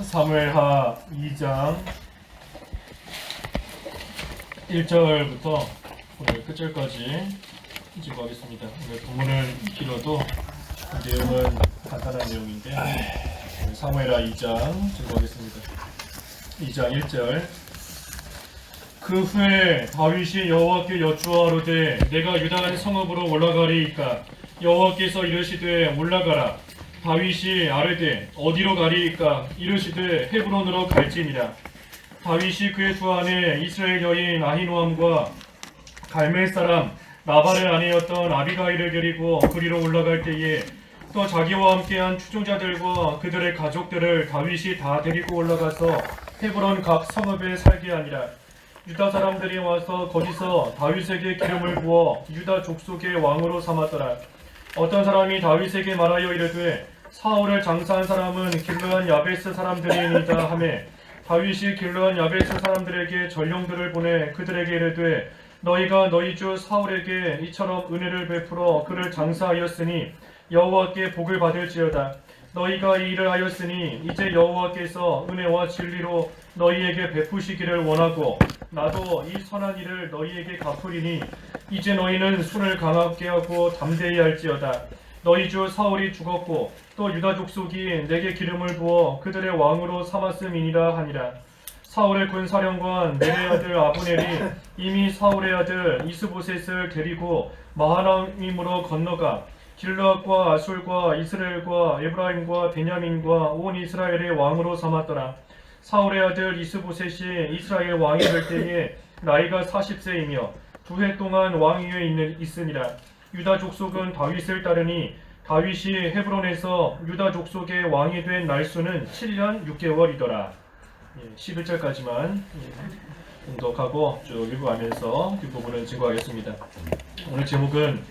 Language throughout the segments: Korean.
사무엘하 2장 1절부터 오늘 끝절까지 읽고 하겠습니다. 오늘 본문은 길어도 내용은 간단한 내용인데 사무엘하 2장 읽고 하겠습니다. 2장 1절. 그 후에 다윗이 여호와께 여쭈어하로되 내가 유다의 성읍으로 올라가리이까 여호와께서 이르시되 올라가라. 다윗이 아뢰되 어디로 가리이까 이르시되 헤브론으로 갈지니라. 다윗이 그의 두 아내 이스라엘 여인 아히노함과 갈멜 사람 나발의 아내였던 아비가일을 데리고 그리로 올라갈 때에 또 자기와 함께한 추종자들과 그들의 가족들을 다윗이 다 데리고 올라가서 헤브론 각 성읍에 살게 하니라. 유다 사람들이 와서 거기서 다윗에게 기름을 부어 유다 족속의 왕으로 삼았더라. 어떤 사람이 다윗에게 말하여 이르되 사울을 장사한 사람은 길르한 야베스 사람들이니이다 하매 다윗이 길르한 야베스 사람들에게 전령들을 보내 그들에게 이르되 너희가 너희 주 사울에게 이처럼 은혜를 베풀어 그를 장사하였으니 여호와께 복을 받을지어다. 너희가 이 일을 하였으니 이제 여호와께서 은혜와 진리로 너희에게 베푸시기를 원하고 나도 이 선한 일을 너희에게 갚으리니 이제 너희는 손을 강하게 하고 담대히 할지어다. 너희 주 사울이 죽었고 또 유다 족속이 내게 기름을 부어 그들의 왕으로 삼았음이니라 하니라. 사울의 군사령관 넬의 아들 아브넬이 이미 사울의 아들 이스보셋을 데리고 마하나임으로 건너가 길르앗과 아술과 이스라엘과 에브라임과 베냐민과 온 이스라엘의 왕으로 삼았더라. 사울의 아들 이스보셋이 이스라엘 왕이 될 때에 나이가 40세이며 2해 동안 왕위에 있으니라. 유다 족속은 다윗을 따르니 다윗이 헤브론에서 유다 족속의 왕이 된 날수는 7년 6개월이더라. 11절까지만 공독하고 쭉 읽어가면서 그 부분을 증거하겠습니다. 오늘 제목은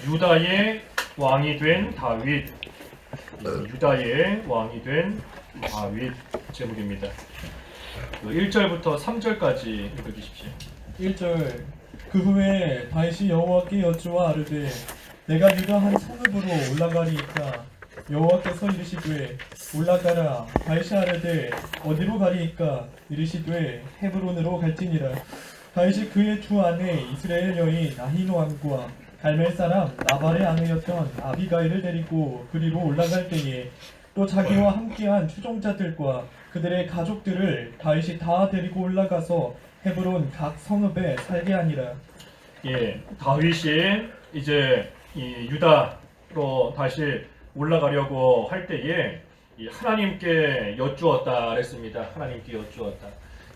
유다의 왕이 된 다윗. 유다의 왕이 된 다윗 제목입니다. 1절부터 3절까지 읽어주십시오. 1절. 그 후에 다윗이 여호와께 여쭈어 아뢰되 내가 유다 한 성읍으로 올라가리이까 여호와께서 이르시되 올라가라. 다윗이 아뢰되 어디로 가리이까 이르시되 헤브론으로 갈지니라. 다윗이 그의 두 아내 이스라엘 여인 아히노함과 갈멜 사람 나발의 아내였던 아비가일을 데리고 그리로 올라갈 때에 또 자기와 함께한 추종자들과 그들의 가족들을 다윗이 다 데리고 올라가서 헤브론 각 성읍에 살게 하니라. 다윗이 이제 이 유다로 다시 올라가려고 할 때에 하나님께 여쭈었다 그랬습니다. 하나님께 여쭈었다.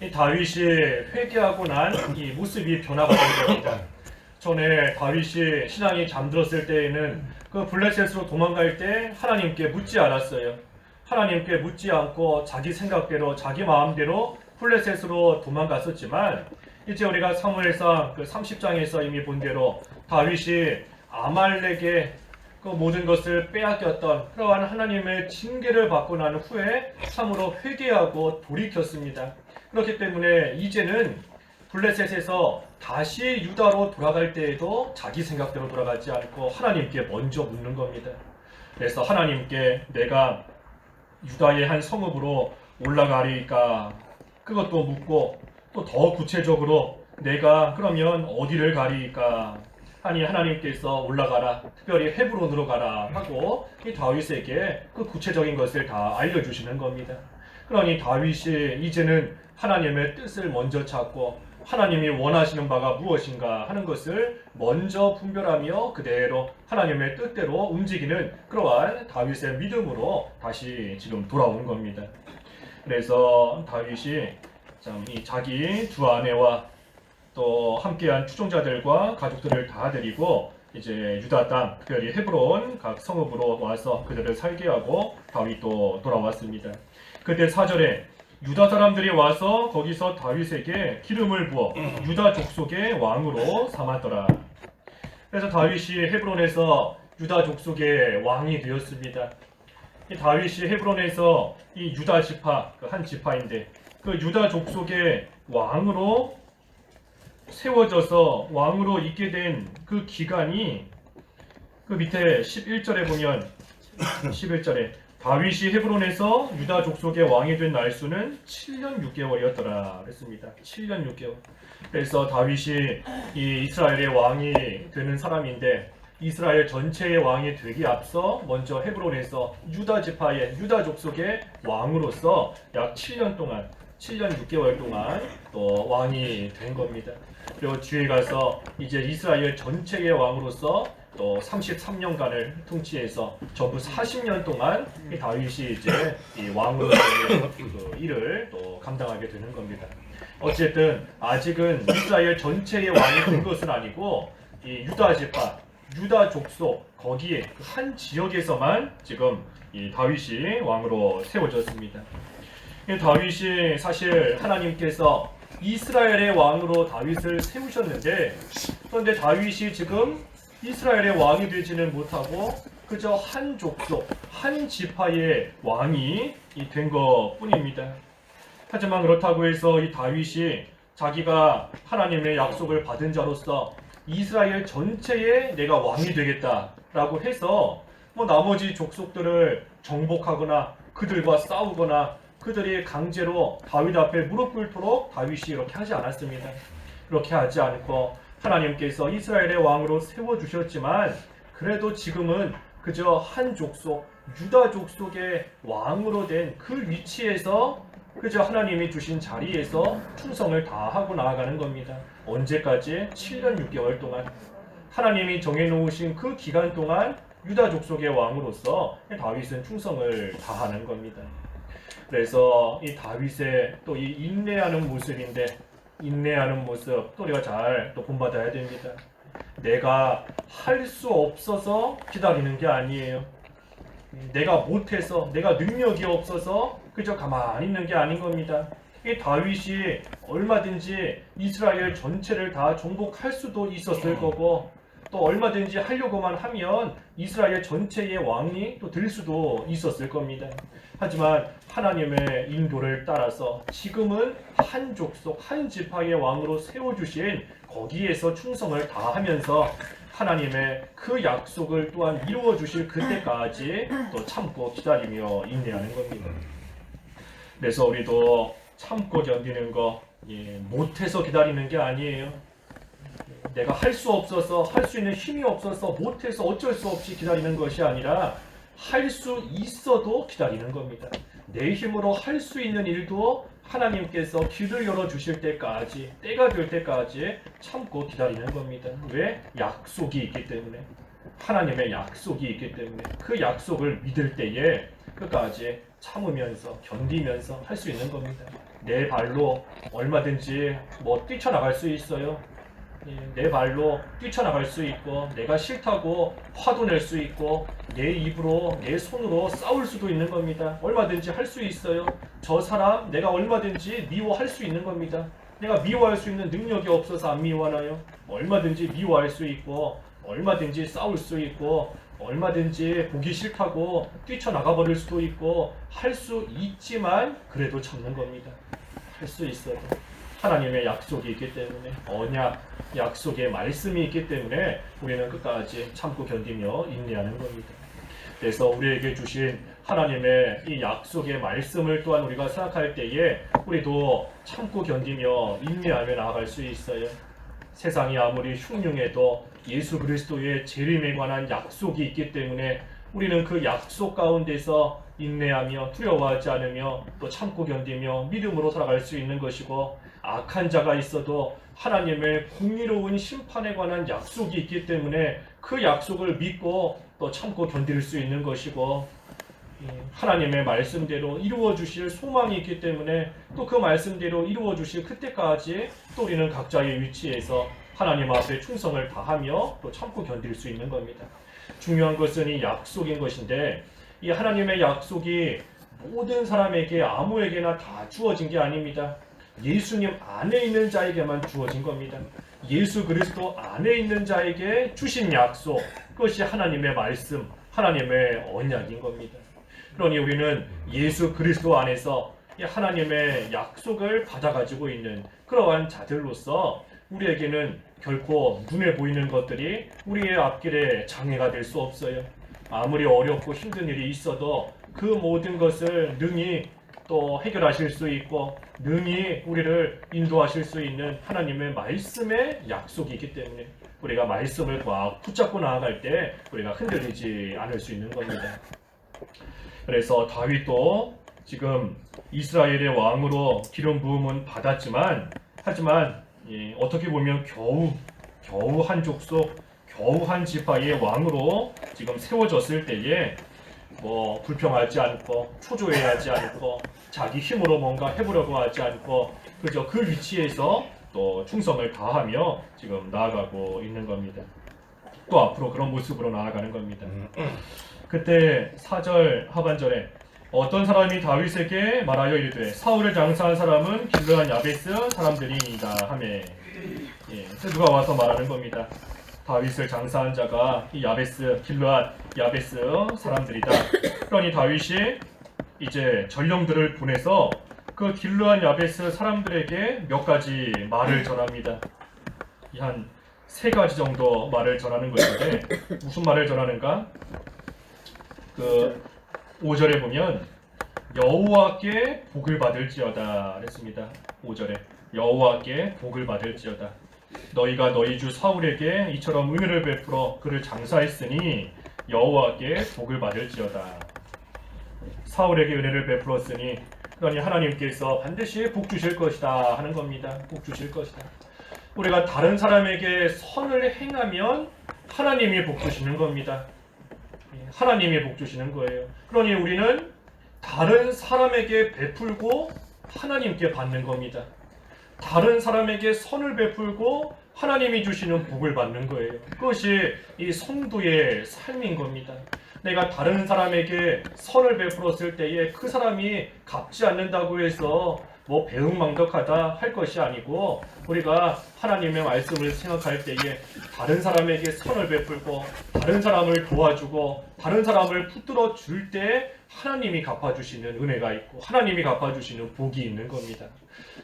이 다윗이 회개하고 난 이 모습이 변화가 된 겁니다. 전에 다윗이 신앙이 잠들었을 때에는 그 블레셋으로 도망갈 때 하나님께 묻지 않았어요. 하나님께 묻지 않고 자기 생각대로 자기 마음대로 블레셋으로 도망갔었지만 이제 우리가 사무엘상 그 30장에서 이미 본 대로 다윗이 아말렉의 그 모든 것을 빼앗겼던 그러한 하나님의 징계를 받고 난 후에 참으로 회개하고 돌이켰습니다. 그렇기 때문에 이제는 블레셋에서 다시 유다로 돌아갈 때에도 자기 생각대로 돌아가지 않고 하나님께 먼저 묻는 겁니다. 그래서 하나님께 내가 유다의 한 성읍으로 올라가리까 그것도 묻고 또 더 구체적으로 내가 그러면 어디를 가리까 하니 하나님께서 올라가라, 특별히 헤브론으로 가라 하고 이 다윗에게 그 구체적인 것을 다 알려주시는 겁니다. 그러니 다윗이 이제는 하나님의 뜻을 먼저 찾고 하나님이 원하시는 바가 무엇인가 하는 것을 먼저 분별하며 그대로 하나님의 뜻대로 움직이는 그러한 다윗의 믿음으로 다시 지금 돌아온 겁니다. 그래서 다윗이 이 자기 두 아내와 또 함께한 추종자들과 가족들을 다 데리고 이제 유다 땅, 특별히 헤브론 각 성읍으로 와서 그들을 살게 하고 다윗도 돌아왔습니다. 그때 4절에 유다 사람들이 와서 거기서 다윗에게 기름을 부어 유다 족속의 왕으로 삼았더라. 그래서 다윗이 헤브론에서 유다 족속의 왕이 되었습니다. 이 다윗이 헤브론에서 이 유다 지파, 그 한 지파인데 그 유다 족속의 왕으로 세워져서 왕으로 있게 된 그 기간이 그 밑에 11절에 보면 11절에 다윗이 헤브론에서 유다 족속의 왕이 된 날수는 7년 6개월이었더라 그랬습니다. 7년 6개월. 그래서 다윗이 이 이스라엘의 왕이 되는 사람인데 이스라엘 전체의 왕이 되기 앞서 먼저 헤브론에서 유다 지파의 유다 족속의 왕으로서 약 7년 동안 7년 6개월 동안 또 왕이 된 겁니다. 그리고 뒤에 가서 이제 이스라엘 전체의 왕으로서 또 33년간을 통치해서 전부 40년 동안 이 다윗이 이제 이 왕으로서의 그 일을 또 감당하게 되는 겁니다. 어쨌든 아직은 이스라엘 전체의 왕이 된 것은 아니고 이 유다 지파, 유다 족속 거기에 그 한 지역에서만 지금 이 다윗이 왕으로 세워졌습니다. 이 다윗이 사실 하나님께서 이스라엘의 왕으로 다윗을 세우셨는데 그런데 다윗이 지금 이스라엘의 왕이 되지는 못하고 그저 한 족속, 한 지파의 왕이 된 것뿐입니다. 하지만 그렇다고 해서 이 다윗이 자기가 하나님의 약속을 받은 자로서 이스라엘 전체에 내가 왕이 되겠다라고 해서 뭐 나머지 족속들을 정복하거나 그들과 싸우거나 그들이 강제로 다윗 앞에 무릎 꿇도록 다윗이 이렇게 하지 않았습니다. 그렇게 하지 않고 하나님께서 이스라엘의 왕으로 세워주셨지만 그래도 지금은 그저 한 족속, 유다 족속의 왕으로 된 그 위치에서 그저 하나님이 주신 자리에서 충성을 다하고 나아가는 겁니다. 언제까지? 7년 6개월 동안 하나님이 정해놓으신 그 기간 동안 유다 족속의 왕으로서 다윗은 충성을 다하는 겁니다. 그래서 이 다윗의 또 이 인내하는 모습인데 인내하는 모습 또 우리가 잘 또 본받아야 됩니다. 내가 할 수 없어서 기다리는 게 아니에요. 내가 못해서 내가 능력이 없어서 그저 가만히 있는 게 아닌 겁니다. 이 다윗이 얼마든지 이스라엘 전체를 다 정복할 수도 있었을 거고 또 얼마든지 하려고만 하면 이스라엘 전체의 왕이 또 될 수도 있었을 겁니다. 하지만 하나님의 인도를 따라서 지금은 한 족속, 한 지파의 왕으로 세워주신 거기에서 충성을 다하면서 하나님의 그 약속을 또한 이루어 주실 그때까지 또 참고 기다리며 인내하는 겁니다. 그래서 우리도 참고 견디는 거 못해서 기다리는 게 아니에요. 내가 할 수 없어서 할 수 있는 힘이 없어서 못해서 어쩔 수 없이 기다리는 것이 아니라 할 수 있어도 기다리는 겁니다. 내 힘으로 할 수 있는 일도 하나님께서 길을 열어주실 때까지 때가 될 때까지 참고 기다리는 겁니다. 왜? 약속이 있기 때문에 하나님의 약속이 있기 때문에 그 약속을 믿을 때에 끝까지 참으면서 견디면서 할 수 있는 겁니다. 내 발로 얼마든지 뭐 뛰쳐나갈 수 있어요. 내 발로 뛰쳐나갈 수 있고 내가 싫다고 화도 낼 수 있고 내 입으로 내 손으로 싸울 수도 있는 겁니다. 얼마든지 할 수 있어요. 저 사람 내가 얼마든지 미워할 수 있는 겁니다. 내가 미워할 수 있는 능력이 없어서 안 미워하나요? 얼마든지 미워할 수 있고 얼마든지 싸울 수 있고 얼마든지 보기 싫다고 뛰쳐나가 버릴 수도 있고 할 수 있지만 그래도 참는 겁니다. 할 수 있어요. 하나님의 약속이 있기 때문에 언약, 약속의 말씀이 있기 때문에 우리는 끝까지 참고 견디며 인내하는 겁니다. 그래서 우리에게 주신 하나님의 이 약속의 말씀을 또한 우리가 생각할 때에 우리도 참고 견디며 인내하며 나아갈 수 있어요. 세상이 아무리 흉흉해도 예수 그리스도의 재림에 관한 약속이 있기 때문에 우리는 그 약속 가운데서 인내하며 두려워하지 않으며 또 참고 견디며 믿음으로 살아갈 수 있는 것이고 악한 자가 있어도 하나님의 공의로운 심판에 관한 약속이 있기 때문에 그 약속을 믿고 또 참고 견딜 수 있는 것이고 하나님의 말씀대로 이루어 주실 소망이 있기 때문에 또 그 말씀대로 이루어 주실 그때까지 또 우리는 각자의 위치에서 하나님 앞에 충성을 다하며 또 참고 견딜 수 있는 겁니다. 중요한 것은 이 약속인 것인데 이 하나님의 약속이 모든 사람에게 아무에게나 다 주어진 게 아닙니다. 예수님 안에 있는 자에게만 주어진 겁니다. 예수 그리스도 안에 있는 자에게 주신 약속, 그것이 하나님의 말씀, 하나님의 언약인 겁니다. 그러니 우리는 예수 그리스도 안에서 하나님의 약속을 받아가지고 있는 그러한 자들로서 우리에게는 결코 눈에 보이는 것들이 우리의 앞길에 장애가 될 수 없어요. 아무리 어렵고 힘든 일이 있어도 그 모든 것을 능히 또 해결하실 수 있고 능히 우리를 인도하실 수 있는 하나님의 말씀의 약속이기 때문에 우리가 말씀을 꽉 붙잡고 나아갈 때 우리가 흔들리지 않을 수 있는 겁니다. 그래서 다윗도 지금 이스라엘의 왕으로 기름 부음은 받았지만 하지만 어떻게 보면 겨우 한 족속 겨우 한 지파의 왕으로 지금 세워졌을 때에 뭐 불평하지 않고 초조해하지 않고 자기 힘으로 뭔가 해보려고 하지 않고 그저 그 위치에서 또 충성을 다하며 지금 나아가고 있는 겁니다. 또 앞으로 그런 모습으로 나아가는 겁니다. 그때 4절 하반절에 어떤 사람이 다윗에게 말하여 이르되 사울을 장사한 사람은 길르한 야베스 사람들이니이다 하매 누가 와서 말하는 겁니다. 다윗을 장사한 자가 이 야베스 길르한 야베스 사람들이다. 그러니 다윗이 이제 전령들을 보내서 그 길르한 야베스 사람들에게 몇 가지 말을 전합니다. 한 3가지 정도 말을 전하는 것인데 무슨 말을 전하는가? 그 5절에 보면 여호와께 복을 받을지어다 그랬습니다. 5절에 여호와께 복을 받을지어다. 너희가 너희 주 사울에게 이처럼 은혜를 베풀어 그를 장사했으니 여호와께 복을 받을지어다. 사울에게 은혜를 베풀었으니 그러니 하나님께서 반드시 복 주실 것이다 하는 겁니다. 복 주실 것이다. 우리가 다른 사람에게 선을 행하면 하나님이 복 주시는 겁니다. 하나님이 복 주시는 거예요. 그러니 우리는 다른 사람에게 베풀고 하나님께 받는 겁니다. 다른 사람에게 선을 베풀고 하나님이 주시는 복을 받는 거예요. 그것이 이 성도의 삶인 겁니다. 내가 다른 사람에게 선을 베풀었을 때에 그 사람이 갚지 않는다고 해서 뭐 배은망덕하다 할 것이 아니고 우리가 하나님의 말씀을 생각할 때에 다른 사람에게 선을 베풀고 다른 사람을 도와주고 다른 사람을 붙들어 줄 때 하나님이 갚아주시는 은혜가 있고 하나님이 갚아주시는 복이 있는 겁니다.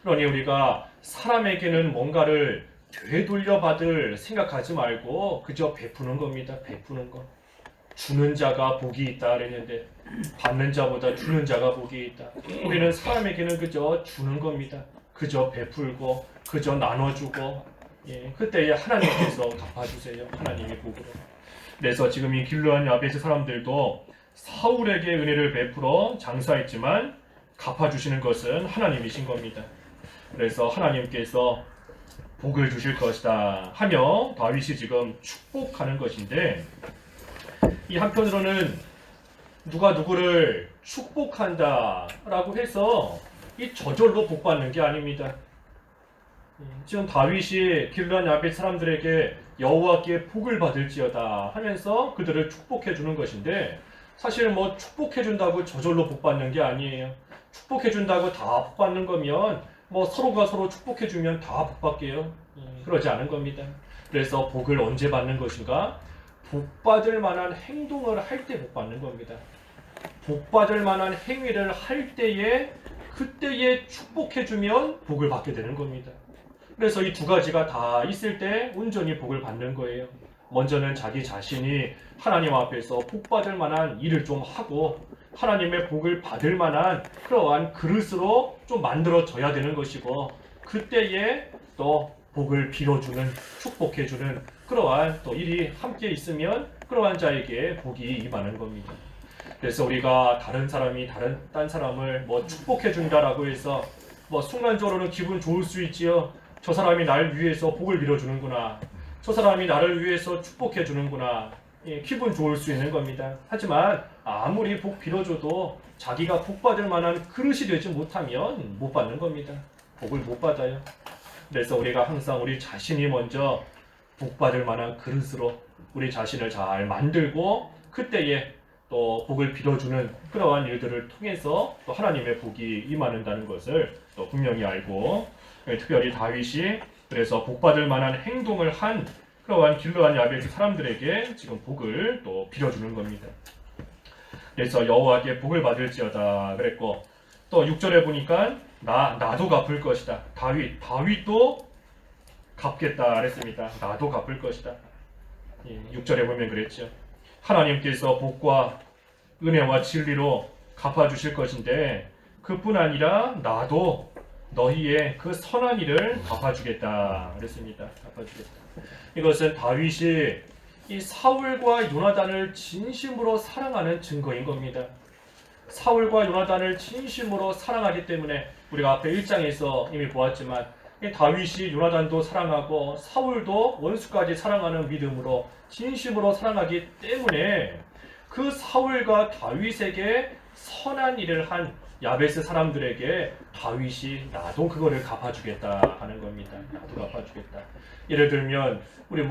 그러니 우리가 사람에게는 뭔가를 되돌려 받을 생각하지 말고 그저 베푸는 겁니다. 베푸는 것. 주는 자가 복이 있다 그랬는데 받는 자보다 주는 자가 복이 있다. 우리는 사람에게는 그저 주는 겁니다. 그저 베풀고 그저 나눠주고 그때에 하나님께서 갚아주세요. 하나님이 복으로. 그래서 지금 이 길르한 야베스 사람들도 사울에게 은혜를 베풀어 장사했지만 갚아주시는 것은 하나님이신 겁니다. 그래서 하나님께서 복을 주실 것이다 하며 다윗이 지금 축복하는 것인데 이 한편으로는 누가 누구를 축복한다라고 해서 이 저절로 복받는 게 아닙니다. 지금 다윗이 길르한 야베스 사람들에게 여호와께 복을 받을지어다 하면서 그들을 축복해 주는 것인데 사실 뭐 축복해 준다고 저절로 복받는 게 아니에요. 축복해 준다고 다 복받는 거면 뭐 서로가 서로 축복해 주면 다 복받게요. 그러지 않은 겁니다. 그래서 복을 언제 받는 것인가? 복받을 만한 행동을 할 때 복받는 겁니다. 복받을 만한 행위를 할 때에 그때에 축복해주면 복을 받게 되는 겁니다. 그래서 이 2가지가 다 있을 때 온전히 복을 받는 거예요. 먼저는 자기 자신이 하나님 앞에서 복받을 만한 일을 좀 하고 하나님의 복을 받을 만한 그러한 그릇으로 좀 만들어져야 되는 것이고 그때에 또 복을 빌어주는 축복해주는 그러한 또 일이 함께 있으면 그러한 자에게 복이 임하는 겁니다. 그래서 우리가 다른 사람이 딴 사람을 뭐 축복해 준다라고 해서 뭐 순간적으로는 기분 좋을 수 있지요. 저 사람이 날 위해서 복을 빌어주는구나. 저 사람이 나를 위해서 축복해 주는구나. 기분 좋을 수 있는 겁니다. 하지만 아무리 복 빌어줘도 자기가 복 받을 만한 그릇이 되지 못하면 못 받는 겁니다. 복을 못 받아요. 그래서 우리가 항상 우리 자신이 먼저 복 받을 만한 그릇으로 우리 자신을 잘 만들고 그때에 또 복을 빌어주는 그러한 일들을 통해서 또 하나님의 복이 임하는다는 것을 또 분명히 알고 특별히 다윗이 그래서 복 받을 만한 행동을 한 그러한 길르한 야베스 사람들에게 지금 복을 또 빌어주는 겁니다. 그래서 여호와께 복을 받을지어다 그랬고 또 6절에 보니까 나도 갚을 것이다. 다윗도 갚겠다 그랬습니다. 나도 갚을 것이다. 6절에 보면 그랬죠. 하나님께서 복과 은혜와 진리로 갚아주실 것인데 그뿐 아니라 나도 너희의 그 선한 일을 갚아주겠다 그랬습니다. 갚아주겠다. 이것은 다윗이 이 사울과 요나단을 진심으로 사랑하는 증거인 겁니다. 사울과 요나단을 진심으로 사랑하기 때문에 우리가 앞에 1장에서 이미 보았지만 다윗이 요나단도 사랑하고 사울도 원수까지 사랑하는 믿음으로 진심으로 사랑하기 때문에 그 사울과 다윗에게 선한 일을 한 야베스 사람들에게 다윗이 나도 그거를 갚아주겠다 하는 겁니다. 나도 갚아주겠다. 예를 들면 우리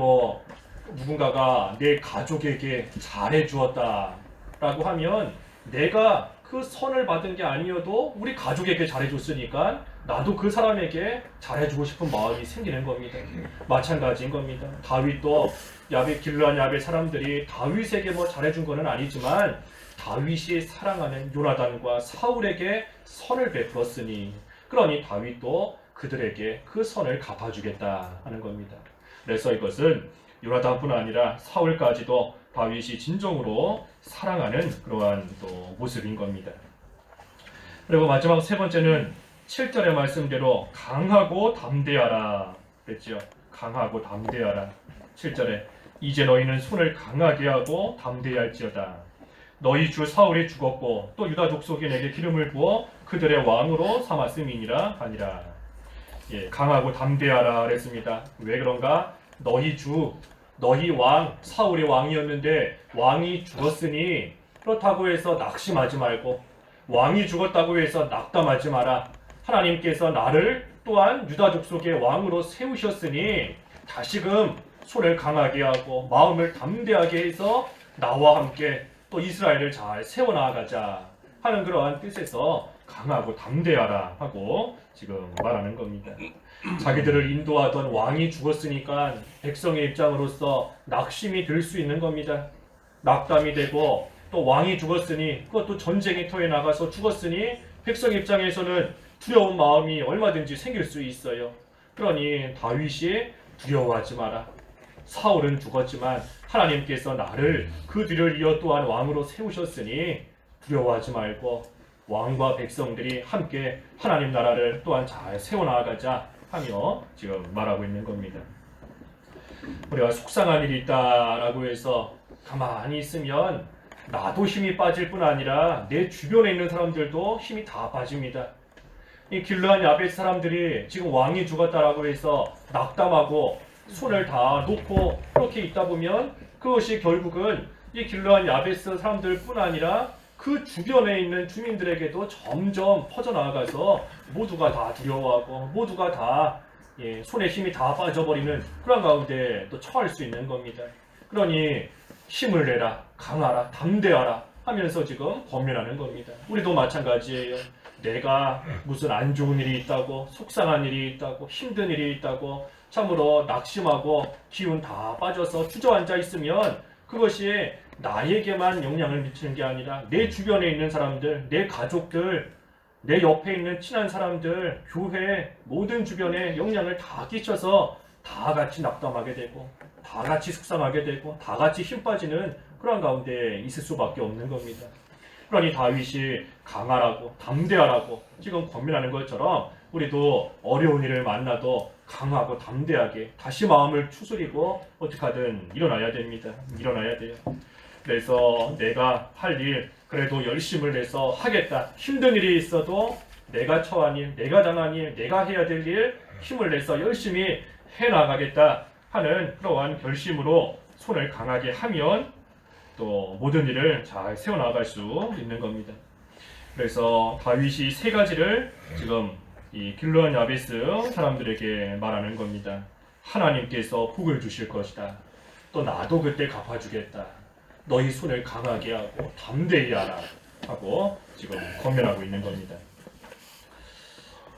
누군가가 내 가족에게 잘해주었다 라고 하면 내가 그 선을 받은 게 아니어도 우리 가족에게 잘해줬으니까 나도 그 사람에게 잘해주고 싶은 마음이 생기는 겁니다. 마찬가지인 겁니다. 다윗도 길르앗 야베 사람들이 다윗에게 잘해준 거는 아니지만 다윗이 사랑하는 요나단과 사울에게 선을 베풀었으니 그러니 다윗도 그들에게 그 선을 갚아주겠다 하는 겁니다. 그래서 이것은 요나단뿐 아니라 사울까지도 다윗이 진정으로 사랑하는 그러한 또 모습인 겁니다. 그리고 마지막 세 번째는 7절의 말씀대로 강하고 담대하라 그랬죠. 강하고 담대하라. 7절에 이제 너희는 손을 강하게 하고 담대할지어다. 너희 주 사울이 죽었고 또 유다 족속이 내게 기름을 부어 그들의 왕으로 삼았음이니라 하니라. 강하고 담대하라 그랬습니다. 왜 그런가? 너희 왕 사울이 왕이었는데 왕이 죽었으니 그렇다고 해서 낙심하지 말고 왕이 죽었다고 해서 낙담하지 마라. 하나님께서 나를 또한 유다 족속의 왕으로 세우셨으니 다시금 손을 강하게 하고 마음을 담대하게 해서 나와 함께 또 이스라엘을 잘 세워나가자 하는 그러한 뜻에서 강하고 담대하라 하고 지금 말하는 겁니다. 자기들을 인도하던 왕이 죽었으니까 백성의 입장으로서 낙심이 들 수 있는 겁니다. 낙담이 되고 또 왕이 죽었으니 그것도 전쟁의 터에 나가서 죽었으니 백성 입장에서는 두려운 마음이 얼마든지 생길 수 있어요. 그러니 다윗이 두려워하지 마라. 사울은 죽었지만 하나님께서 나를 그 뒤를 이어 또한 왕으로 세우셨으니 두려워하지 말고 왕과 백성들이 함께 하나님 나라를 또한 잘 세워나가자 하며 지금 말하고 있는 겁니다. 우리가 속상한 일이 있다라고 해서 가만히 있으면 나도 힘이 빠질 뿐 아니라 내 주변에 있는 사람들도 힘이 다 빠집니다. 이 길르앗 야베스 사람들이 지금 왕이 죽었다라고 해서 낙담하고 손을 다 놓고 그렇게 있다 보면 그것이 결국은 이 길르앗 야베스 사람들 뿐 아니라 그 주변에 있는 주민들에게도 점점 퍼져나가서 모두가 다 두려워하고 모두가 다 손에 힘이 다 빠져버리는 그런 가운데 또 처할 수 있는 겁니다. 그러니 힘을 내라, 강하라, 담대하라 하면서 지금 권면하는 겁니다. 우리도 마찬가지예요. 내가 무슨 안 좋은 일이 있다고, 속상한 일이 있다고, 힘든 일이 있다고 참으로 낙심하고 기운 다 빠져서 주저앉아 있으면 그것이 나에게만 영향을 미치는 게 아니라 내 주변에 있는 사람들, 내 가족들, 내 옆에 있는 친한 사람들, 교회 모든 주변에 영향을 다 끼쳐서 다 같이 낙담하게 되고 다 같이 속상하게 되고 다 같이 힘 빠지는 그런 가운데 있을 수밖에 없는 겁니다. 그러니 다윗이 강하라고 담대하라고 지금 권면하는 것처럼 우리도 어려운 일을 만나도 강하고 담대하게 다시 마음을 추스리고 어떻게 하든 일어나야 됩니다. 일어나야 돼요. 그래서 내가 할 일 그래도 열심을 내서 하겠다. 힘든 일이 있어도 내가 처한 일, 내가 당한 일, 내가 해야 될 일 힘을 내서 열심히 해나가겠다 하는 그러한 결심으로 손을 강하게 하면 또 모든 일을 잘 세워나갈 수 있는 겁니다. 그래서 다윗이 세 가지를 지금 이 길르앗 야베스 사람들에게 말하는 겁니다. 하나님께서 복을 주실 것이다. 또 나도 그때 갚아주겠다. 너희 손을 강하게 하고 담대히 하라 하고 지금 권면하고 있는 겁니다.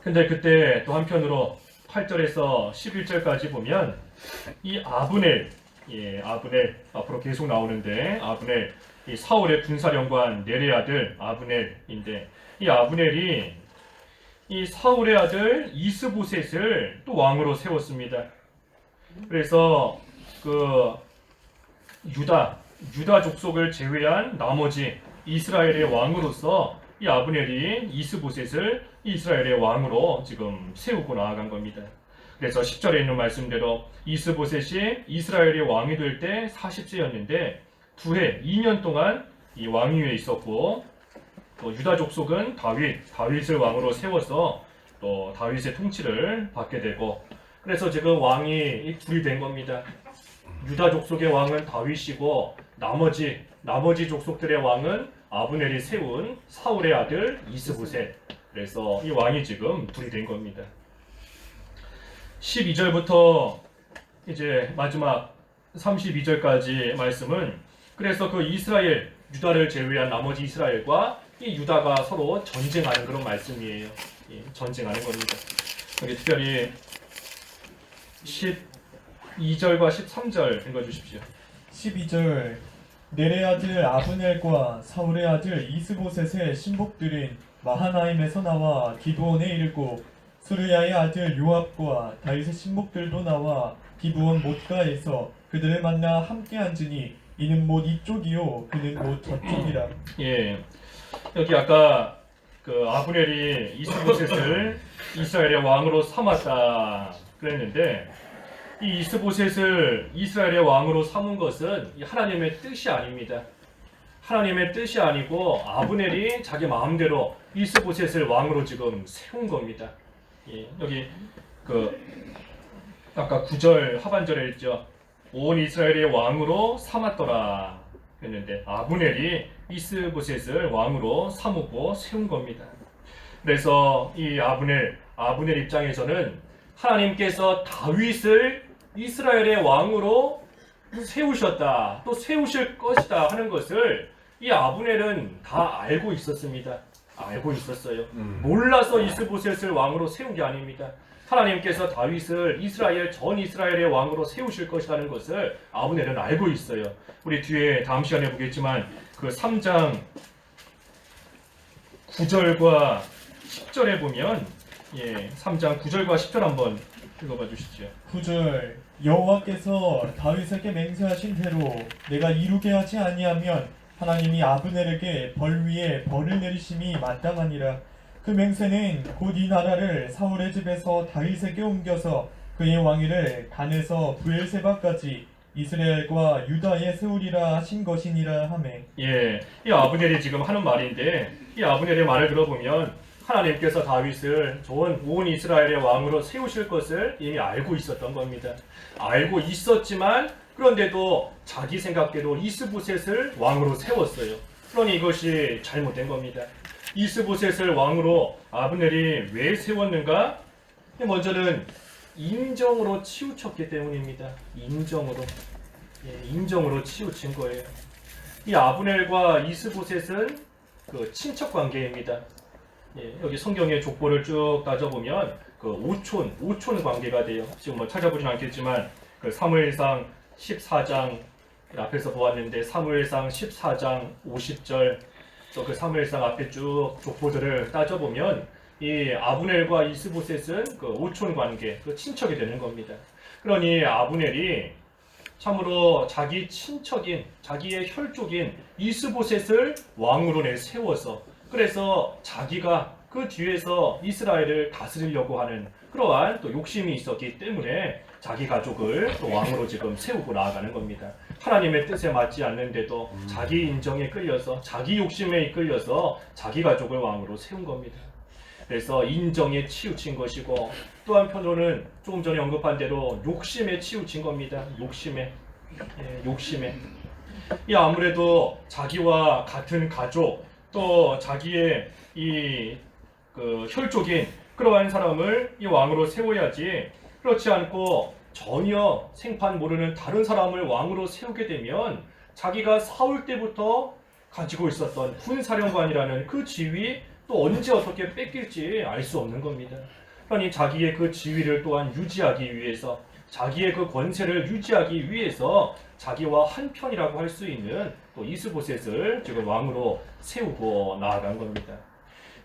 근데 그때 또 한편으로 8절에서 11절까지 보면 이 아브넬 앞으로 계속 나오는데 아브넬 이 사울의 군사령관 넬의 아들 아브넬인데 이 아브넬이 이 사울의 아들 이스보셋을 또 왕으로 세웠습니다. 그래서 그 유다 족속을 제외한 나머지 이스라엘의 왕으로서 이 아브넬이 이스보셋을 이스라엘의 왕으로 지금 세우고 나아간 겁니다. 그래서 10절에 있는 말씀대로 이스보셋이 이스라엘의 왕이 될 때 40세였는데 2년 동안 이 왕위에 있었고, 또 유다 족속은 다윗을 왕으로 세워서 또 다윗의 통치를 받게 되고, 그래서 지금 왕이 둘이 된 겁니다. 유다 족속의 왕은 다윗이고 나머지 족속들의 왕은 아브넬이 세운 사울의 아들 이스보셋. 그래서 이 왕이 지금 둘이 된 겁니다. 12절부터 이제 마지막 32절까지 말씀은, 그래서 그 이스라엘, 유다를 제외한 나머지 이스라엘과 이 유다가 서로 전쟁하는 그런 말씀이에요. 전쟁하는 겁니다. 여기 특별히 12절과 13절 읽어주십시오. 12절 넬의 아들 아브넬과 사울의 아들 이스보셋의 신복들은 마하나임에서 나와 기브온에 이르고, 수르야의 아들 요압과 다윗의 신복들도 나와 기브온 못가에서 그들을 만나 함께 앉으니 이는 못 이쪽이요 그는 못 저쪽이라. 예, 여기 아까 그 아브넬이 이스보셋을 이스라엘의 왕으로 삼았다 그랬는데, 이 이스보셋을 이스라엘의 왕으로 삼은 것은 하나님의 뜻이 아닙니다. 하나님의 뜻이 아니고 아브넬이 자기 마음대로 이스보셋을 왕으로 지금 세운 겁니다. 예, 여기 그 아까 9절 하반절에 있죠. 온 이스라엘의 왕으로 삼았더라 했는데, 아브넬이 이스보셋을 왕으로 삼고 세운 겁니다. 그래서 이 아브넬 입장에서는 하나님께서 다윗을 이스라엘의 왕으로 세우셨다, 또 세우실 것이다 하는 것을 이 아브넬은 다 알고 있었습니다. 알고 있었어요. 몰라서 이스보셋을 왕으로 세운 게 아닙니다. 하나님께서 다윗을 전 이스라엘의 왕으로 세우실 것이라는 것을 아브넬은 알고 있어요. 우리 뒤에 다음 시간에 보겠지만 그 3장 9절과 10절에 보면, 3장 9절과 10절 한번 읽어봐 주시죠. 9절 여호와께서 다윗에게 맹세하신 대로 내가 이루게 하지 아니하면 하나님이 아브넬에게 벌 위에 벌을 내리심이 마땅하니라. 그 맹세는 곧 이 나라를 사울의 집에서 다윗에게 옮겨서 그의 왕위를 단에서 브엘세바까지 이스라엘과 유다에 세우리라 하신 것이니라 하매. 이 아브넬이 지금 하는 말인데, 이 아브넬의 말을 들어보면 하나님께서 다윗을 온 이스라엘의 왕으로 세우실 것을 이미 알고 있었던 겁니다. 알고 있었지만 그런데도 자기 생각대로 이스보셋을 왕으로 세웠어요. 그러니 이것이 잘못된 겁니다. 이스보셋을 왕으로 아브넬이 왜 세웠는가? 먼저는 인정으로 치우쳤기 때문입니다. 인정으로 치우친 거예요. 이 아브넬과 이스보셋은 그 친척 관계입니다. 여기 성경의 족보를 쭉 따져보면 그 오촌 관계가 돼요. 지금 뭐 찾아보진 않겠지만 그 사무엘상 14장 앞에서 보았는데, 사무엘상 14장 50절, 또 그 사무엘상 앞에 쭉 족보들을 따져보면 이 아브넬과 이스보셋은 그 오촌 관계, 그 친척이 되는 겁니다. 그러니 아브넬이 참으로 자기 친척인, 자기의 혈족인 이스보셋을 왕으로 세워서, 그래서 자기가 그 뒤에서 이스라엘을 다스리려고 하는 그러한 또 욕심이 있었기 때문에 자기 가족을 또 왕으로 지금 세우고 나아가는 겁니다. 하나님의 뜻에 맞지 않는데도 자기 인정에 끌려서, 자기 욕심에 이끌려서 자기 가족을 왕으로 세운 겁니다. 그래서 인정에 치우친 것이고, 또 한편으로는 조금 전에 언급한 대로 욕심에 치우친 겁니다. 욕심에. 이 아무래도 자기와 같은 가족, 또 자기의 그 혈족인 그러한 사람을 이 왕으로 세워야지, 그렇지 않고 전혀 생판 모르는 다른 사람을 왕으로 세우게 되면 자기가 사울 때부터 가지고 있었던 군사령관이라는 그 지위 또 언제 어떻게 뺏길지 알 수 없는 겁니다. 그러니 자기의 그 지위를 또한 유지하기 위해서, 자기의 그 권세를 유지하기 위해서 자기와 한편이라고 할 수 있는 또 이스보셋을 지금 왕으로 세우고 나아간 겁니다.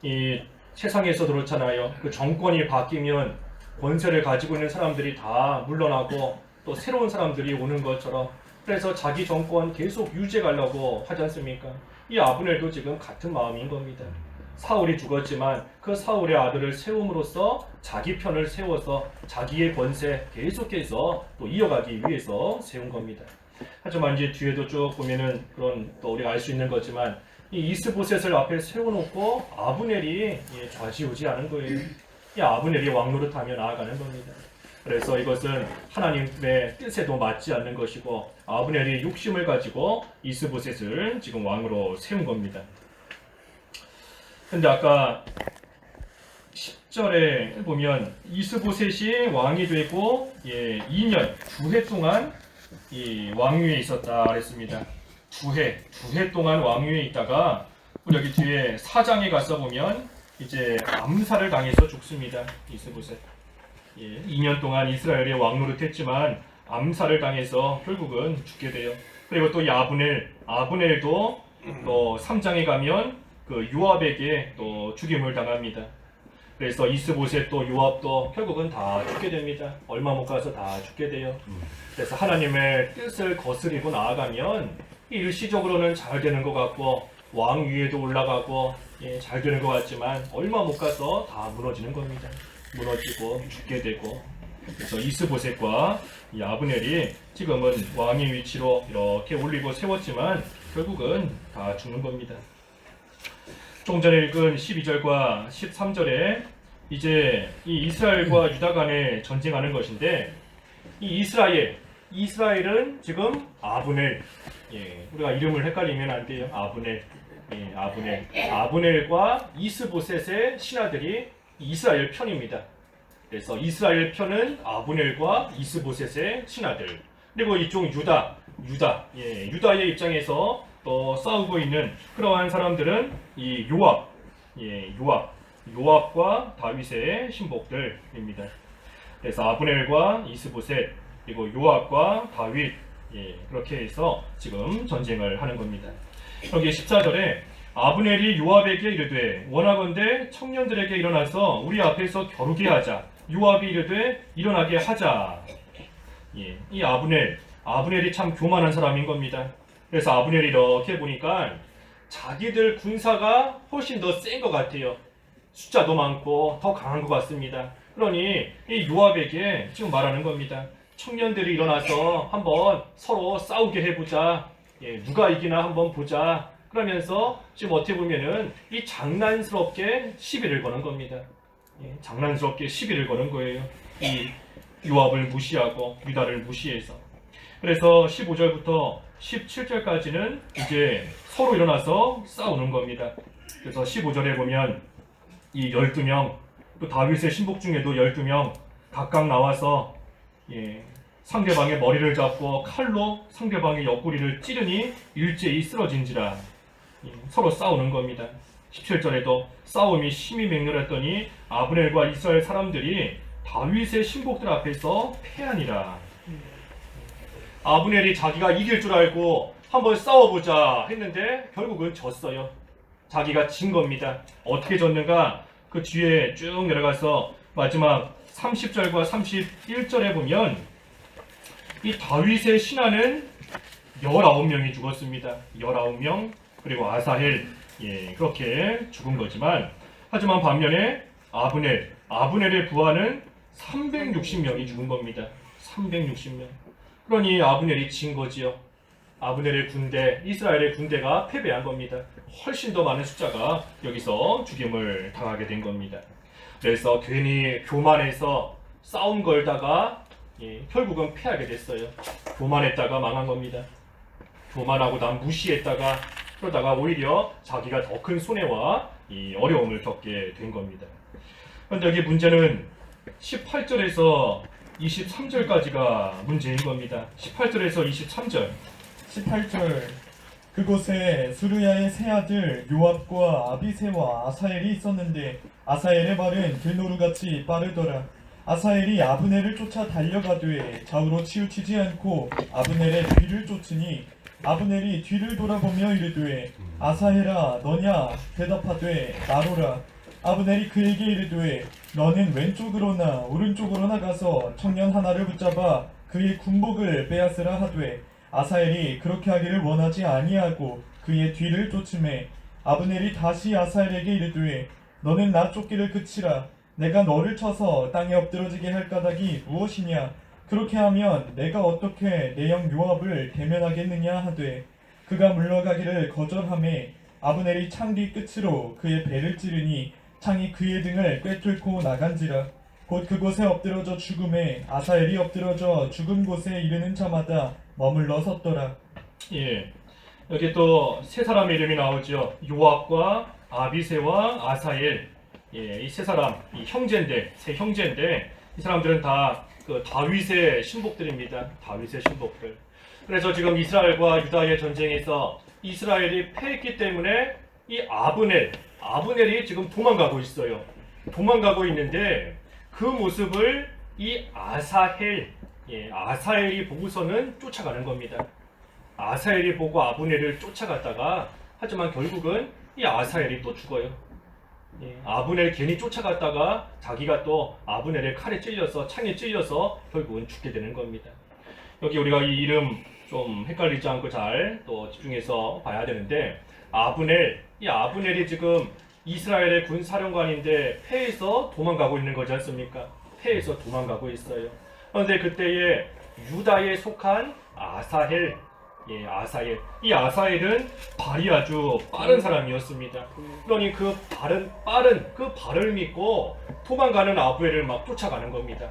이 세상에서 그렇잖아요. 그 정권이 바뀌면 권세를 가지고 있는 사람들이 다 물러나고 또 새로운 사람들이 오는 것처럼, 그래서 자기 정권 계속 유지해 가려고 하지 않습니까? 이 아브넬도 지금 같은 마음인 겁니다. 사울이 죽었지만 그 사울의 아들을 세움으로써 자기 편을 세워서 자기의 권세 계속해서 또 이어가기 위해서 세운 겁니다. 하지만 이제 뒤에도 쭉 보면은 그런 또 우리가 알 수 있는 거지만 이 이스보셋을 앞에 세워놓고 아브넬이 좌지우지하는 거예요. 이 아브넬이 왕노릇하며 나아가는 겁니다. 그래서 이것은 하나님의 뜻에도 맞지 않는 것이고 아브넬이 욕심을 가지고 이스보셋을 지금 왕으로 세운 겁니다. 근데 아까 10절에 보면 이스보셋이 왕이 되고 2년, 9해 동안 이 왕위에 있었다 그랬습니다. 2해 동안 왕위에 있다가 여기 뒤에 4장에 가서 보면 이제 암살을 당해서 죽습니다. 이스보셋. 2년 동안 이스라엘의 왕노릇했지만 암살을 당해서 결국은 죽게 돼요. 그리고 또 이 아브넬도 또 3장에 가면 그 요압에게 또 죽임을 당합니다. 그래서 이스보셋도 요압도 결국은 다 죽게 됩니다. 얼마 못 가서 다 죽게 돼요. 그래서 하나님의 뜻을 거스리고 나아가면 일시적으로는 잘 되는 것 같고 왕 위에도 올라가고 잘 되는 것 같지만 얼마 못 가서 다 무너지는 겁니다. 무너지고 죽게 되고 그래서 이스보셋과 이 아브넬이 지금은 왕의 위치로 이렇게 올리고 세웠지만 결국은 다 죽는 겁니다. 좀 전에 읽은 12절과 13절에 이제 이 이스라엘과 유다 간에 전쟁하는 것인데 이 이스라엘은 지금 아브넬 우리가 이름을 헷갈리면 안 돼요. 아브넬과 이스보셋의 신하들이 이스라엘 편입니다. 그래서 이스라엘 편은 아브넬과 이스보셋의 신하들 그리고 이쪽 유다의 입장에서 또 싸우고 있는 그러한 사람들은 이 요압과 다윗의 신복들입니다. 그래서 아브넬과 이스보셋 그리고 요압과 다윗 그렇게 해서 지금 전쟁을 하는 겁니다. 여기 14절에 아브넬이 요압에게 이르되 원하건대 청년들에게 일어나서 우리 앞에서 겨루게 하자. 요압이 이르되 일어나게 하자. 이 아브넬이 참 교만한 사람인 겁니다. 그래서 아브넬이 이렇게 보니까 자기들 군사가 훨씬 더 센 것 같아요. 숫자도 많고 더 강한 것 같습니다. 그러니 이 요압에게 지금 말하는 겁니다. 청년들이 일어나서 한번 서로 싸우게 해보자. 누가 이기나 한번 보자. 그러면서 지금 어떻게 보면은 이 장난스럽게 시비를 거는 겁니다. 장난스럽게 시비를 거는 거예요. 이 요압을 무시하고 유다를 무시해서. 그래서 15절부터 17절까지는 이제 서로 일어나서 싸우는 겁니다. 그래서 15절에 보면 이 12명, 또 다윗의 신복 중에도 12명 각각 나와서 상대방의 머리를 잡고 칼로 상대방의 옆구리를 찌르니 일제히 쓰러진지라 서로 싸우는 겁니다. 17절에도 싸움이 심히 맹렬했더니 아브넬과 이스라엘 사람들이 다윗의 신복들 앞에서 패하니라. 아브넬이 자기가 이길 줄 알고 한번 싸워보자 했는데 결국은 졌어요. 자기가 진 겁니다. 어떻게 졌는가? 그 뒤에 쭉 내려가서 마지막 30절과 31절에 보면 이 다윗의 신하는 19명이 죽었습니다. 19명 그리고 아사헬 그렇게 죽은 거지만 하지만 반면에 아브넬의 부하는 360명이 죽은 겁니다. 360명. 그러니 아브넬이 진 거지요. 아브넬의 군대, 이스라엘의 군대가 패배한 겁니다. 훨씬 더 많은 숫자가 여기서 죽임을 당하게 된 겁니다. 그래서 괜히 교만해서 싸움 걸다가 결국은 패하게 됐어요. 교만했다가 망한 겁니다. 교만하고 난 무시했다가 그러다가 오히려 자기가 더 큰 손해와 이 어려움을 겪게 된 겁니다. 그런데 여기 문제는 18절에서 23절까지가 문제인 겁니다. 18절에서 23절. 18절 그곳에 수르야의 세 아들 요압과 아비새와 아사엘이 있었는데 아사엘의 발은 들노루같이 빠르더라. 아사엘이 아브넬을 쫓아 달려가되 좌우로 치우치지 않고 아브넬의 뒤를 쫓으니 아브넬이 뒤를 돌아보며 이르되 아사엘아 너냐 대답하되 나로라. 아브넬이 그에게 이르되 너는 왼쪽으로나 오른쪽으로나 가서 청년 하나를 붙잡아 그의 군복을 빼앗으라 하되 아사엘이 그렇게 하기를 원하지 아니하고 그의 뒤를 쫓음에 아브넬이 다시 아사엘에게 이르되 너는 나 쫓기를 그치라. 내가 너를 쳐서 땅에 엎드러지게 할 까닭이 무엇이냐? 그렇게 하면 내가 어떻게 내 형 요압을 대면하겠느냐 하되 그가 물러가기를 거절하매 아브넬이 창 뒤 끝으로 그의 배를 찌르니 창이 그의 등을 꿰뚫고 나간지라. 곧 그곳에 엎드러져 죽음에 아사엘이 엎드러져 죽은 곳에 이르는 자마다 머물러 섰더라. 예, 여기 또 세 사람의 이름이 나오죠. 요압과 아비새와 아사엘. 예, 이 세 사람, 이 형제인데, 세 형제인데, 이 사람들은 다 그 다윗의 신복들입니다. 다윗의 신복들. 그래서 지금 이스라엘과 유다의 전쟁에서 이스라엘이 패했기 때문에 이 아브넬이 지금 도망가고 있어요. 도망가고 있는데 그 모습을 이 아사엘이 보고서는 쫓아가는 겁니다. 아사엘이 보고 아브넬을 쫓아갔다가 하지만 결국은 이 아사엘이 또 죽어요. 아브넬 괜히 쫓아갔다가 자기가 또 아브넬의 칼에 찔려서 창에 찔려서 결국은 죽게 되는 겁니다. 여기 우리가 이 이름 좀 헷갈리지 않고 잘 또 집중해서 봐야 되는데 이 아브넬이 지금 이스라엘의 군사령관인데 패해서 도망가고 있는 거지 않습니까? 패해서 도망가고 있어요. 그런데 그때에 유다에 속한 아사엘. 이 아사엘은 발이 아주 빠른 사람이었습니다. 그러니 그 발을 믿고 도망가는 아브넬을 막 쫓아가는 겁니다.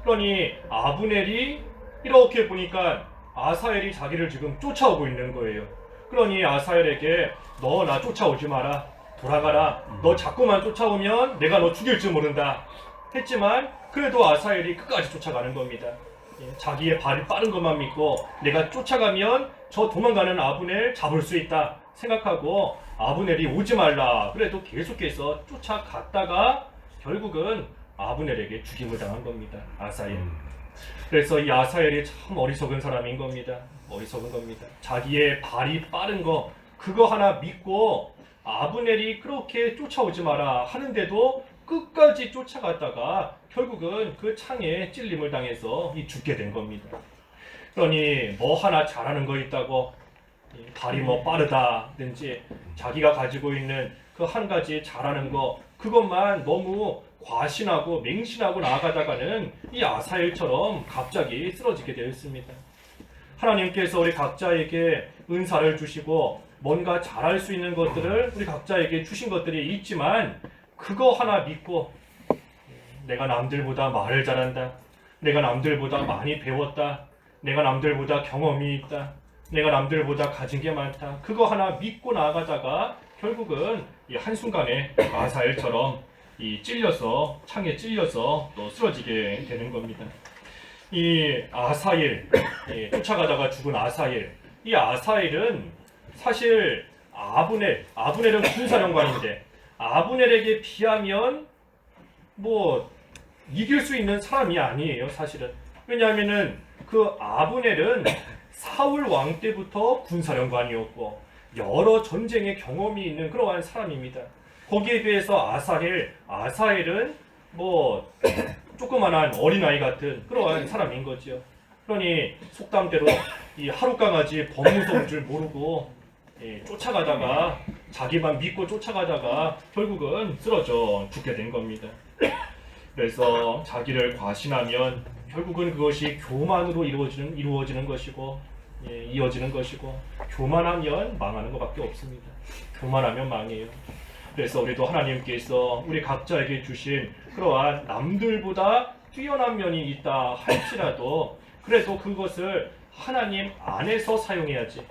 그러니 아브넬이 이렇게 보니까 아사엘이 자기를 지금 쫓아오고 있는 거예요. 그러니 아사엘에게 너 나 쫓아오지 마라. 돌아가라. 너 자꾸만 쫓아오면 내가 너 죽일 줄 모른다. 했지만 그래도 아사엘이 끝까지 쫓아가는 겁니다. 자기의 발이 빠른 것만 믿고 내가 쫓아가면 저 도망가는 아브넬 잡을 수 있다 생각하고 아브넬이 오지 말라 그래도 계속해서 쫓아갔다가 결국은 아브넬에게 죽임을 당한 겁니다. 아사엘. 그래서 이 아사엘이 참 어리석은 사람인 겁니다. 어리석은 겁니다. 자기의 발이 빠른 거 그거 하나 믿고 아브넬이 그렇게 쫓아오지 마라 하는데도 끝까지 쫓아갔다가 결국은 그 창에 찔림을 당해서 죽게 된 겁니다. 그러니 뭐 하나 잘하는 거 있다고 발이 뭐 빠르다든지 자기가 가지고 있는 그 한 가지 잘하는 거 그것만 너무 과신하고 맹신하고 나아가다가는 이 아사엘처럼 갑자기 쓰러지게 되었습니다. 하나님께서 우리 각자에게 은사를 주시고 뭔가 잘할 수 있는 것들을 우리 각자에게 주신 것들이 있지만 그거 하나 믿고 내가 남들보다 말을 잘한다. 내가 남들보다 많이 배웠다. 내가 남들보다 경험이 있다. 내가 남들보다 가진 게 많다. 그거 하나 믿고 나아가다가 결국은 이 한순간에 아사엘처럼 찔려서 창에 찔려서 또 쓰러지게 되는 겁니다. 이 아사엘, 쫓아가다가 죽은 아사엘. 이 아사엘은 사실 아브넬은 군사령관인데 아브넬에게 비하면 뭐 이길 수 있는 사람이 아니에요, 사실은. 왜냐하면은 그 아브넬은 사울 왕 때부터 군사령관이었고 여러 전쟁의 경험이 있는 그러한 사람입니다. 거기에 비해서 아사엘은 뭐 조그만한 어린아이 같은 그러한 사람인 거죠. 그러니 속담대로 이 하룻강아지 범무서운 줄 모르고 쫓아가다가 자기만 믿고 쫓아가다가 결국은 쓰러져 죽게 된 겁니다. 그래서 자기를 과신하면 결국은 그것이 교만으로 이루어지는 것이고 이어지는 것이고 교만하면 망하는 것밖에 없습니다. 교만하면 망해요. 그래서 우리도 하나님께서 우리 각자에게 주신 그러한 남들보다 뛰어난 면이 있다 할지라도 그래도 그것을 하나님 안에서 사용해야지.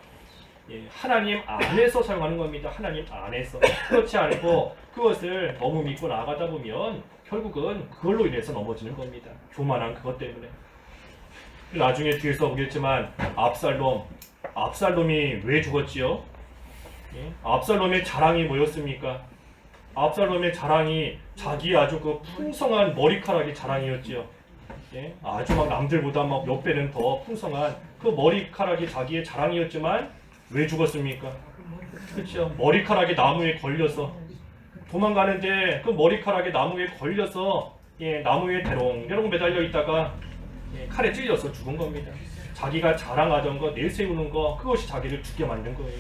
하나님 안에서 사용하는 겁니다. 하나님 안에서. 그렇지 않고 그것을 너무 믿고 나가다 보면 결국은 그걸로 인해서 넘어지는 겁니다. 교만한 그것 때문에. 나중에 뒤에서 보겠지만 압살롬이 왜 죽었지요? 압살롬의 자랑이 뭐였습니까? 압살롬의 자랑이 자기 아주 그 풍성한 머리카락이 자랑이었지요. 아주 막 남들보다 막 몇 배는 더 풍성한 그 머리카락이 자기의 자랑이었지만 왜 죽었습니까? 그렇죠. 머리카락이 나무에 걸려서 도망가는데 그 머리카락이 나무에 걸려서 나무에 대롱대롱 매달려 있다가 칼에 찔려서 죽은 겁니다. 자기가 자랑하던 거, 내세우는 거 그것이 자기를 죽게 만든 거예요.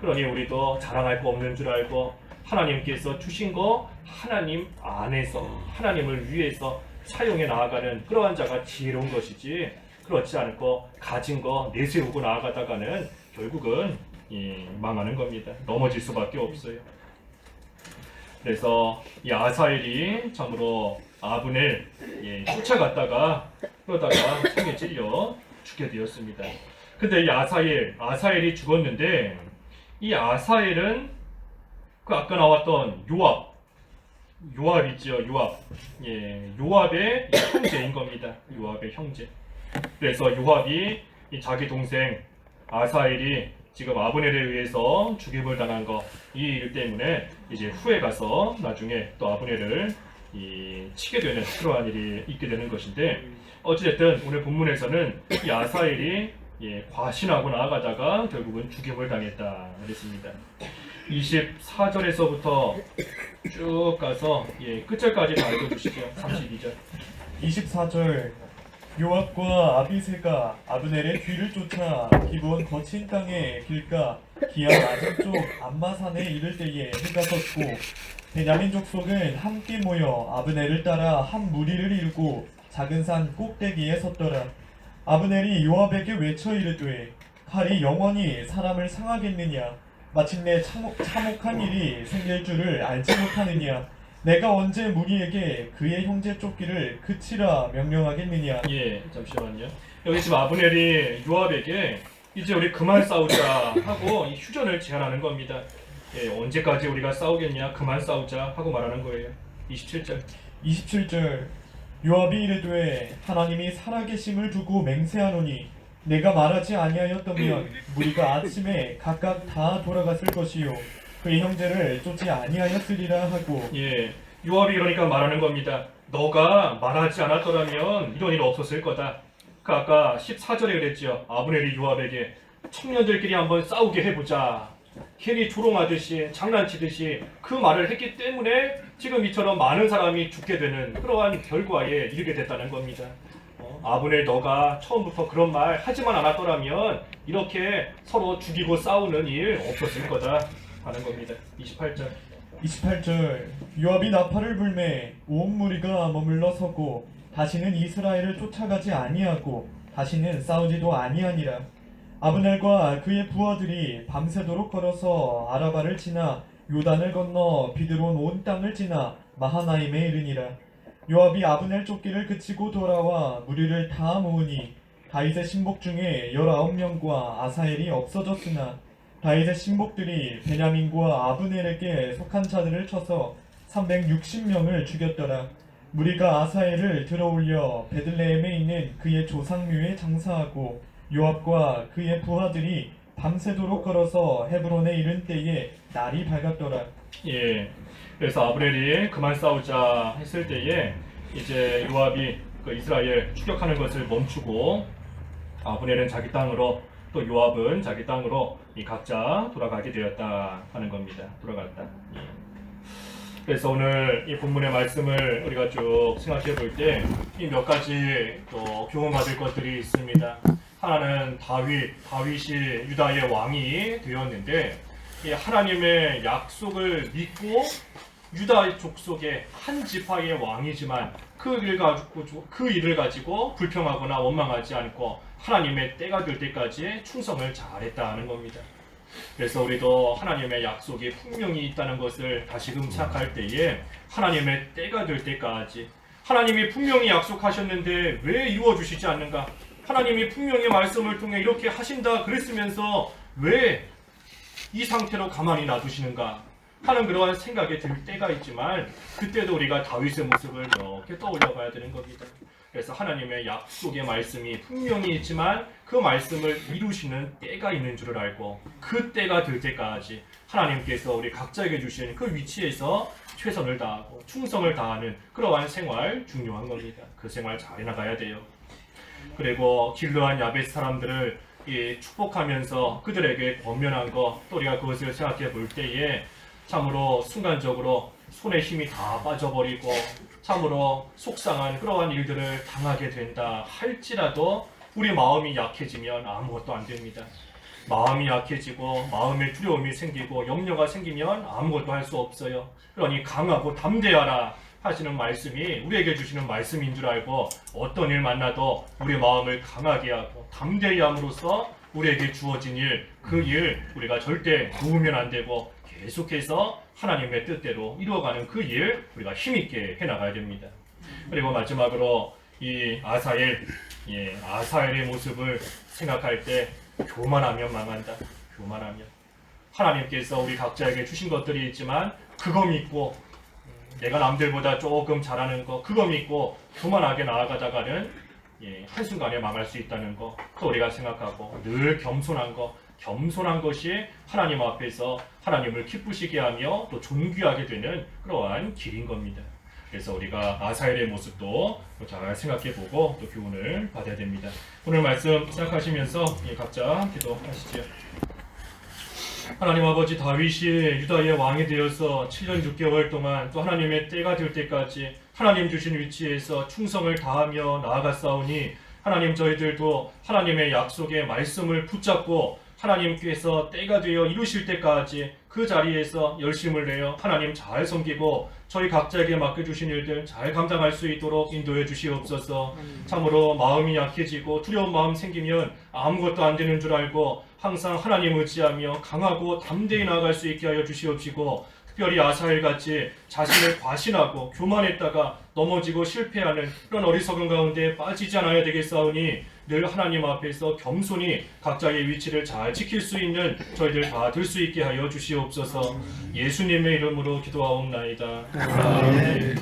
그러니 우리도 자랑할 거 없는 줄 알고 하나님께서 주신 거 하나님 안에서 하나님을 위해서 사용해 나아가는 그러한 자가 지혜로운 것이지, 그렇지 않고 가진 거 내세우고 나아가다가는 결국은 망하는 겁니다. 넘어질 수밖에 없어요. 그래서 이 아사엘이 참으로 아브넬 쫓아갔다가 그러다가 총에 찔려 죽게 되었습니다. 근데 이 아사엘이 죽었는데, 이 아사엘은 그 아까 나왔던 요압 있죠. 요압의 형제인 겁니다. 요압의 형제. 그래서 요압이 이 자기 동생 아사엘이 지금 아브넬에 의해서 죽임을 당한 거, 이 일 때문에 이제 후에 가서 나중에 또 아브넬을 치게 되는 그러한 일이 있게 되는 것인데, 어찌됐든 오늘 본문에서는 이 아사엘이 과신하고 나아가다가 결국은 죽임을 당했다 그랬습니다. 24절에서부터 쭉 가서 끝절까지 다 읽어주시죠. 32절. 24절. 요압과 아비새가 아브넬의 뒤를 쫓아 기브온 거친 땅에 길가 기아 낮은 쪽 암마산에 이를 때에 해가 섰고, 베냐민 족속은 함께 모여 아브넬을 따라 한 무리를 이루고 작은 산 꼭대기에 섰더라. 아브넬이 요압에게 외쳐 이르되, 칼이 영원히 사람을 상하겠느냐? 마침내 참혹한 일이 생길 줄을 알지 못하느냐? 내가 언제 무리에게 그의 형제 쫓기를 그치라 명령하겠느냐? 잠시만요. 여기 지금 아브넬이 요압에게 이제 우리 그만 싸우자 하고 이 휴전을 제안하는 겁니다. 언제까지 우리가 싸우겠냐? 그만 싸우자 하고 말하는 거예요. 27절. 27절. 요압이 이르되, 하나님이 살아계심을 두고 맹세하노니 내가 말하지 아니하였다면 무리가 아침에 각각 다 돌아갔을 것이요 그의 형제를 쫓지 아니하였으리라 하고. 요압이 이러니까 말하는 겁니다. 너가 말하지 않았더라면 이런 일 없었을 거다. 그 아까 14절에 그랬죠. 아브넬이 요압에게 청년들끼리 한번 싸우게 해보자, 괜히 조롱하듯이 장난치듯이 그 말을 했기 때문에 지금 이처럼 많은 사람이 죽게 되는 그러한 결과에 이르게 됐다는 겁니다. 아브넬, 너가 처음부터 그런 말 하지만 않았더라면 이렇게 서로 죽이고 싸우는 일 없었을 거다 하는 겁니다. 28절. 28절. 요압이 나팔을 불매 온 무리가 머물러 서고 다시는 이스라엘을 쫓아가지 아니하고 다시는 싸우지도 아니하니라. 아브넬과 그의 부하들이 밤새도록 걸어서 아라바를 지나 요단을 건너 비드론 온 땅을 지나 마하나임에 이르니라. 요압이 아브넬 쫓기를 그치고 돌아와 무리를 다 모으니 다윗의 신복 중에 19명과 아사엘이 없어졌으나 다윗의 신복들이 베냐민과 아브넬에게 속한 자들을 쳐서 360명을 죽였더라. 무리가 아사엘을 들어올려 베들레헴에 있는 그의 조상묘에 장사하고 요압과 그의 부하들이 밤새도록 걸어서 헤브론에 이른 때에 날이 밝았더라. 그래서 아브넬이 그만 싸우자 했을 때에 이제 요압이 그 이스라엘 추격하는 것을 멈추고 아브넬은 자기 땅으로 또 요압은 자기 땅으로 이 각자 돌아가게 되었다 하는 겁니다. 돌아갔다. 그래서 오늘 이 본문의 말씀을 우리가 쭉 생각해 볼 때 이 몇 가지 또 교훈받을 것들이 있습니다. 하나는 다윗이 유다의 왕이 되었는데 이 하나님의 약속을 믿고 유다 족속의 한 지파의 왕이지만 그 일을 가지고 불평하거나 원망하지 않고 하나님의 때가 될 때까지 충성을 잘했다 하는 겁니다. 그래서 우리도 하나님의 약속이 분명히 있다는 것을 다시금 생각할 때에 하나님의 때가 될 때까지, 하나님이 분명히 약속하셨는데 왜 이루어 주시지 않는가? 하나님이 분명히 말씀을 통해 이렇게 하신다 그랬으면서 왜 이 상태로 가만히 놔두시는가 하는 그러한 생각이 들 때가 있지만, 그때도 우리가 다윗의 모습을 이렇게 떠올려 봐야 되는 겁니다. 그래서 하나님의 약속의 말씀이 분명히 있지만 그 말씀을 이루시는 때가 있는 줄을 알고 그 때가 될 때까지 하나님께서 우리 각자에게 주신 그 위치에서 최선을 다하고 충성을 다하는 그러한 생활 중요한 겁니다. 그 생활 잘 해나가야 돼요. 그리고 길르한 야벳 사람들을 축복하면서 그들에게 권면한 것, 또 우리가 그것을 생각해 볼 때에 참으로 순간적으로 손에 힘이 다 빠져버리고 참으로 속상한 그러한 일들을 당하게 된다 할지라도 우리 마음이 약해지면 아무것도 안 됩니다. 마음이 약해지고 마음에 두려움이 생기고 염려가 생기면 아무것도 할 수 없어요. 그러니 강하고 담대하라 하시는 말씀이 우리에게 주시는 말씀인 줄 알고 어떤 일 만나도 우리 마음을 강하게 하고 담대히 함으로써 우리에게 주어진 일, 그 일 우리가 절대 놓으면 안 되고 계속해서 하나님의 뜻대로 이루어가는 그 일 우리가 힘있게 해나가야 됩니다. 그리고 마지막으로 이 아사엘의 모습을 생각할 때 교만하면 망한다. 교만하면 하나님께서 우리 각자에게 주신 것들이 있지만 그거 믿고 내가 남들보다 조금 잘하는 거 그거 믿고 교만하게 나아가다가는 한순간에 망할 수 있다는 거 또 우리가 생각하고 늘 겸손한 것이 하나님 앞에서 하나님을 기쁘시게 하며 또 존귀하게 되는 그러한 길인 겁니다. 그래서 우리가 아사엘의 모습도 잘 생각해보고 또 교훈을 받아야 됩니다. 오늘 말씀 생각하시면서 각자 기도하시죠. 하나님 아버지, 다윗이 유다의 왕이 되어서 7년 6개월 동안 또 하나님의 때가 될 때까지 하나님 주신 위치에서 충성을 다하며 나아갔사오니 하나님, 저희들도 하나님의 약속의 말씀을 붙잡고 하나님께서 때가 되어 이루실 때까지 그 자리에서 열심을 내어 하나님 잘 섬기고 저희 각자에게 맡겨주신 일들 잘 감당할 수 있도록 인도해 주시옵소서. 참으로 마음이 약해지고 두려운 마음 생기면 아무것도 안 되는 줄 알고 항상 하나님 의지하며 강하고 담대히 나아갈 수 있게 하여 주시옵시고, 특별히 아사엘같이 자신을 과신하고 교만했다가 넘어지고 실패하는 그런 어리석은 가운데 빠지지 않아야 되겠사오니 늘 하나님 앞에서 겸손히 각자의 위치를 잘 지킬 수 있는 저희들 다 될 수 있게 하여 주시옵소서. 예수님의 이름으로 기도하옵나이다. 아멘.